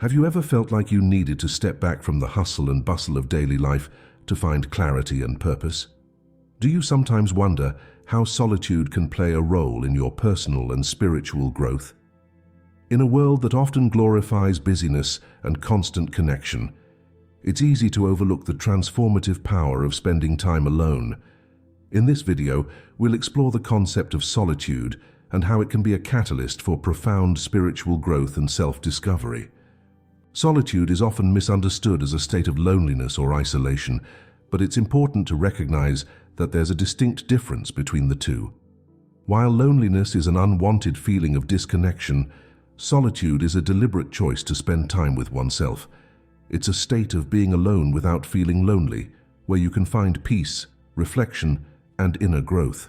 Have you ever felt like you needed to step back from the hustle and bustle of daily life to find clarity and purpose? Do you sometimes wonder how solitude can play a role in your personal and spiritual growth? In a world that often glorifies busyness and constant connection, it's easy to overlook the transformative power of spending time alone. In this video, we'll explore the concept of solitude and how it can be a catalyst for profound spiritual growth and self-discovery. Solitude is often misunderstood as a state of loneliness or isolation, but it's important to recognize that there's a distinct difference between the two. While loneliness is an unwanted feeling of disconnection, solitude is a deliberate choice to spend time with oneself. It's a state of being alone without feeling lonely, where you can find peace, reflection, and inner growth.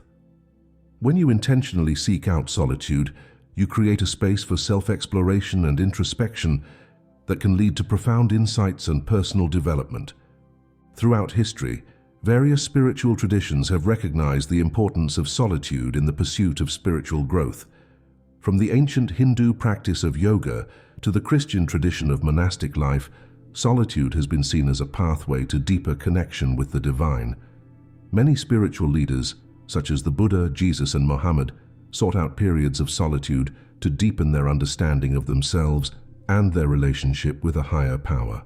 When you intentionally seek out solitude, you create a space for self-exploration and introspection that can lead to profound insights and personal development. Throughout history, various spiritual traditions have recognized the importance of solitude in the pursuit of spiritual growth. From the ancient Hindu practice of yoga to the Christian tradition of monastic life, solitude has been seen as a pathway to deeper connection with the divine. Many spiritual leaders, such as the Buddha, Jesus, and Muhammad, sought out periods of solitude to deepen their understanding of themselves and their relationship with a higher power.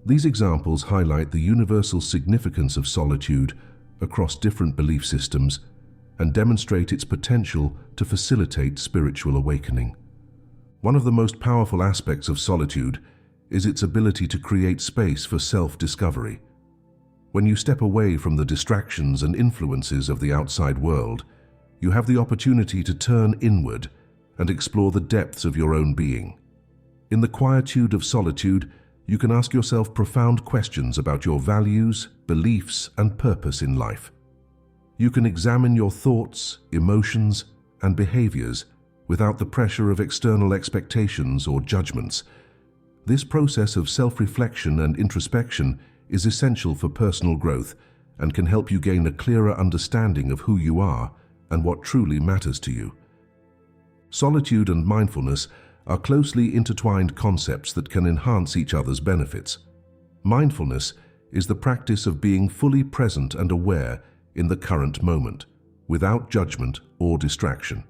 These examples highlight the universal significance of solitude across different belief systems and demonstrate its potential to facilitate spiritual awakening. One of the most powerful aspects of solitude is its ability to create space for self-discovery. When you step away from the distractions and influences of the outside world, you have the opportunity to turn inward and explore the depths of your own being. In the quietude of solitude, you can ask yourself profound questions about your values, beliefs, and purpose in life. You can examine your thoughts, emotions, and behaviors without the pressure of external expectations or judgments. This process of self-reflection and introspection is essential for personal growth and can help you gain a clearer understanding of who you are and what truly matters to you. Solitude and mindfulness are closely intertwined concepts that can enhance each other's benefits. Mindfulness is the practice of being fully present and aware in the current moment, without judgment or distraction.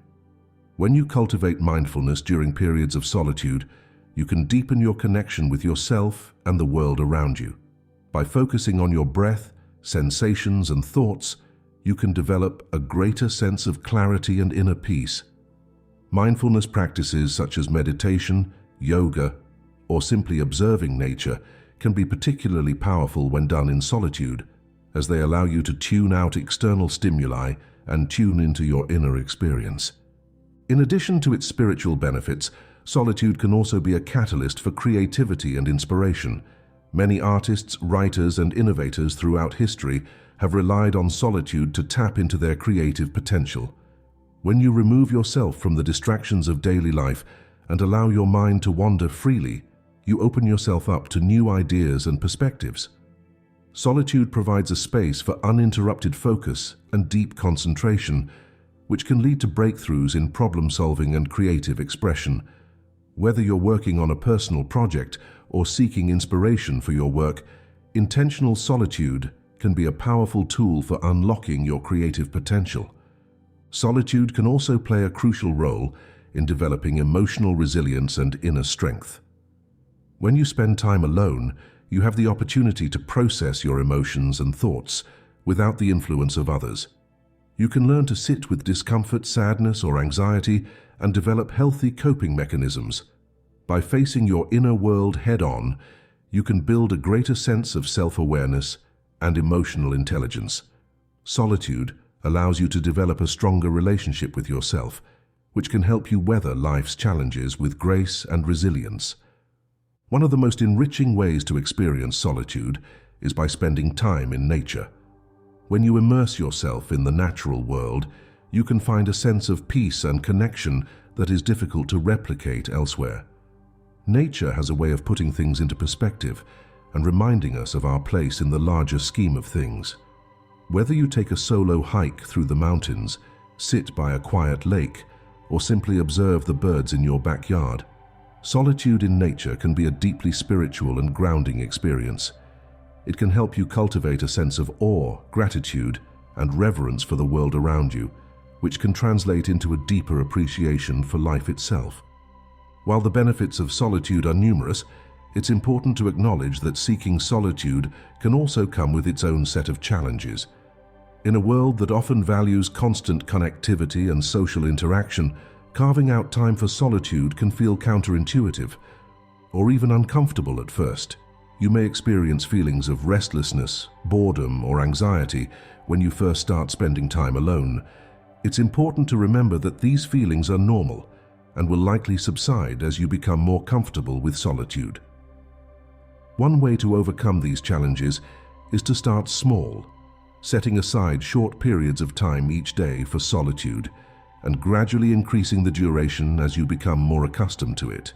When you cultivate mindfulness during periods of solitude, you can deepen your connection with yourself and the world around you. By focusing on your breath, sensations, and thoughts, you can develop a greater sense of clarity and inner peace. Mindfulness practices such as meditation, yoga, or simply observing nature can be particularly powerful when done in solitude, as they allow you to tune out external stimuli and tune into your inner experience. In addition to its spiritual benefits, solitude can also be a catalyst for creativity and inspiration. Many artists, writers, and innovators throughout history have relied on solitude to tap into their creative potential. When you remove yourself from the distractions of daily life and allow your mind to wander freely, you open yourself up to new ideas and perspectives. Solitude provides a space for uninterrupted focus and deep concentration, which can lead to breakthroughs in problem-solving and creative expression. Whether you're working on a personal project or seeking inspiration for your work, intentional solitude can be a powerful tool for unlocking your creative potential. Solitude can also play a crucial role in developing emotional resilience and inner strength. When you spend time alone, you have the opportunity to process your emotions and thoughts without the influence of others. You can learn to sit with discomfort, sadness, or anxiety and develop healthy coping mechanisms. By facing your inner world head-on, you can build a greater sense of self-awareness and emotional intelligence. Solitude allows you to develop a stronger relationship with yourself, which can help you weather life's challenges with grace and resilience. One of the most enriching ways to experience solitude is by spending time in nature. When you immerse yourself in the natural world, you can find a sense of peace and connection that is difficult to replicate elsewhere. Nature has a way of putting things into perspective and reminding us of our place in the larger scheme of things. Whether you take a solo hike through the mountains, sit by a quiet lake, or simply observe the birds in your backyard, Solitude in nature can be a deeply spiritual and grounding experience. It can help you cultivate a sense of awe, gratitude, and reverence for the world around you, which can translate into a deeper appreciation for life itself. While the benefits of solitude are numerous, it's important to acknowledge that seeking solitude can also come with its own set of challenges. In a world that often values constant connectivity and social interaction, carving out time for solitude can feel counterintuitive or even uncomfortable at first. You may experience feelings of restlessness, boredom, or anxiety when you first start spending time alone. It's important to remember that these feelings are normal and will likely subside as you become more comfortable with solitude. One way to overcome these challenges is to start small, setting aside short periods of time each day for solitude and gradually increasing the duration as you become more accustomed to it.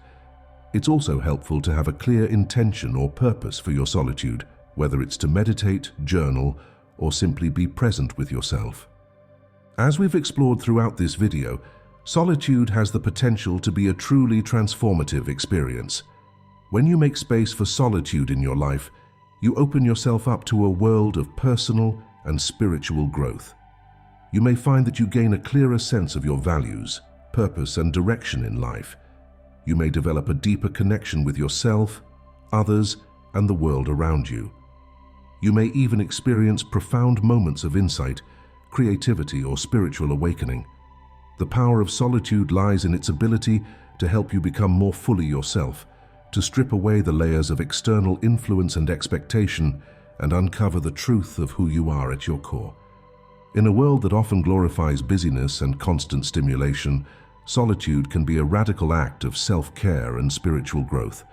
It's also helpful to have a clear intention or purpose for your solitude, whether it's to meditate, journal, or simply be present with yourself. As we've explored throughout this video, solitude has the potential to be a truly transformative experience. When you make space for solitude in your life, you open yourself up to a world of personal and spiritual growth. You may find that you gain a clearer sense of your values, purpose, and direction in life. You may develop a deeper connection with yourself, others, and the world around you. You may even experience profound moments of insight, creativity, or spiritual awakening. The power of solitude lies in its ability to help you become more fully yourself, to strip away the layers of external influence and expectation, and uncover the truth of who you are at your core. In a world that often glorifies busyness and constant stimulation, solitude can be a radical act of self-care and spiritual growth.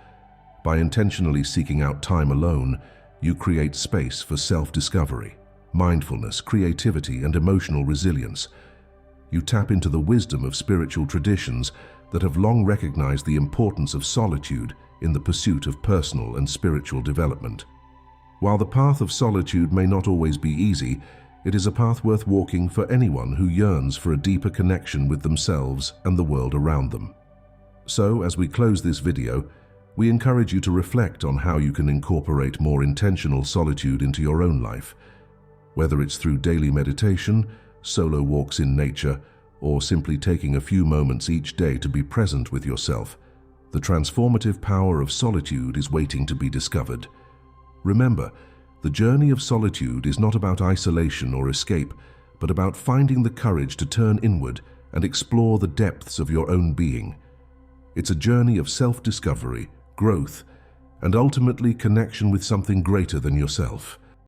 By intentionally seeking out time alone, you create space for self-discovery, mindfulness, creativity, and emotional resilience. You tap into the wisdom of spiritual traditions that have long recognized the importance of solitude in the pursuit of personal and spiritual development. While the path of solitude may not always be easy, it is a path worth walking for anyone who yearns for a deeper connection with themselves and the world around them. So, as we close this video, we encourage you to reflect on how you can incorporate more intentional solitude into your own life. Whether it's through daily meditation, solo walks in nature, or simply taking a few moments each day to be present with yourself, the transformative power of solitude is waiting to be discovered. Remember, the journey of solitude is not about isolation or escape, but about finding the courage to turn inward and explore the depths of your own being. It's a journey of self-discovery, growth, and ultimately connection with something greater than yourself.